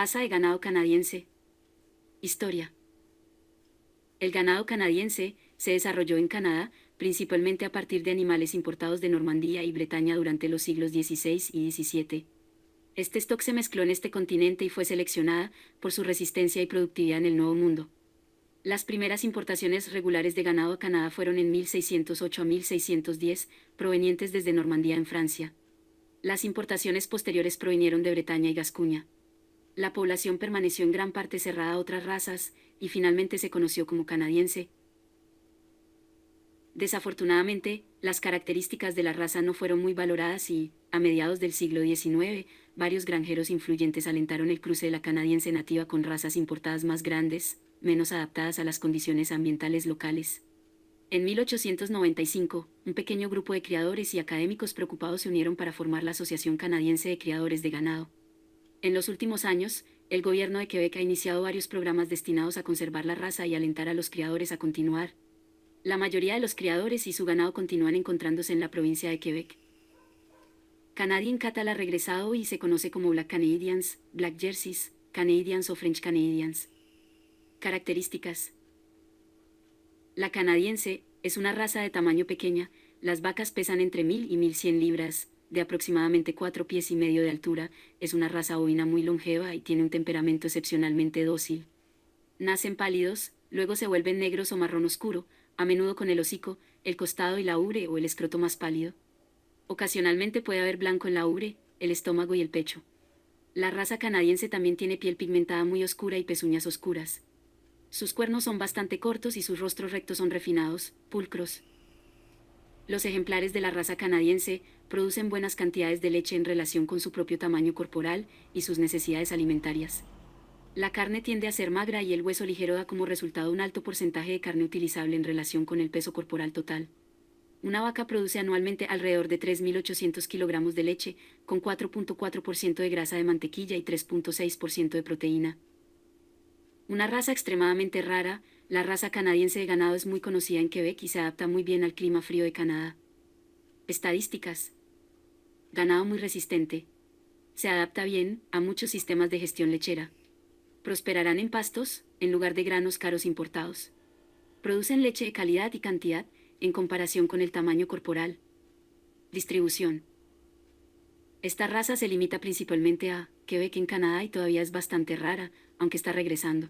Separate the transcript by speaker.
Speaker 1: raza de ganado canadiense. Historia. El ganado canadiense se desarrolló en Canadá, principalmente a partir de animales importados de Normandía y Bretaña durante los siglos XVI y XVII. Este stock se mezcló en este continente y fue seleccionada por su resistencia y productividad en el Nuevo Mundo. Las primeras importaciones regulares de ganado a Canadá fueron en 1608 a 1610, provenientes desde Normandía en Francia. Las importaciones posteriores provinieron de Bretaña y Gascuña. La población permaneció en gran parte cerrada a otras razas, y finalmente se conoció como canadiense. Desafortunadamente, las características de la raza no fueron muy valoradas y, a mediados del siglo XIX, varios granjeros influyentes alentaron el cruce de la canadiense nativa con razas importadas más grandes, menos adaptadas a las condiciones ambientales locales. En 1895, un pequeño grupo de criadores y académicos preocupados se unieron para formar la Asociación Canadiense de Criadores de Ganado. En los últimos años, el gobierno de Quebec ha iniciado varios programas destinados a conservar la raza y alentar a los criadores a continuar. La mayoría de los criadores y su ganado continúan encontrándose en la provincia de Quebec. Canadian Cattle ha regresado y se conoce como Black Canadians, Black Jerseys, Canadians o French Canadians. Características. La canadiense es una raza de tamaño pequeña. Las vacas pesan entre 1000 y 1100 libras, de aproximadamente 4 pies y medio de altura. Es una raza ovina muy longeva y tiene un temperamento excepcionalmente dócil. Nacen pálidos, luego se vuelven negros o marrón oscuro, a menudo con el hocico, el costado y la ubre o el escroto más pálido. Ocasionalmente puede haber blanco en la ubre, el estómago y el pecho. La raza canadiense también tiene piel pigmentada muy oscura y pezuñas oscuras. Sus cuernos son bastante cortos y sus rostros rectos son refinados, pulcros. Los ejemplares de la raza canadiense producen buenas cantidades de leche en relación con su propio tamaño corporal y sus necesidades alimentarias. La carne tiende a ser magra y el hueso ligero da como resultado un alto porcentaje de carne utilizable en relación con el peso corporal total. Una vaca produce anualmente alrededor de 3.800 kilogramos de leche, con 4.4% de grasa de mantequilla y 3.6% de proteína. Una raza extremadamente rara, la raza canadiense de ganado es muy conocida en Quebec y se adapta muy bien al clima frío de Canadá. Estadísticas. Ganado muy resistente. Se adapta bien a muchos sistemas de gestión lechera. Prosperarán en pastos, en lugar de granos caros importados. Producen leche de calidad y cantidad, en comparación con el tamaño corporal. Distribución. Esta raza se limita principalmente a Quebec en Canadá y todavía es bastante rara, aunque está regresando.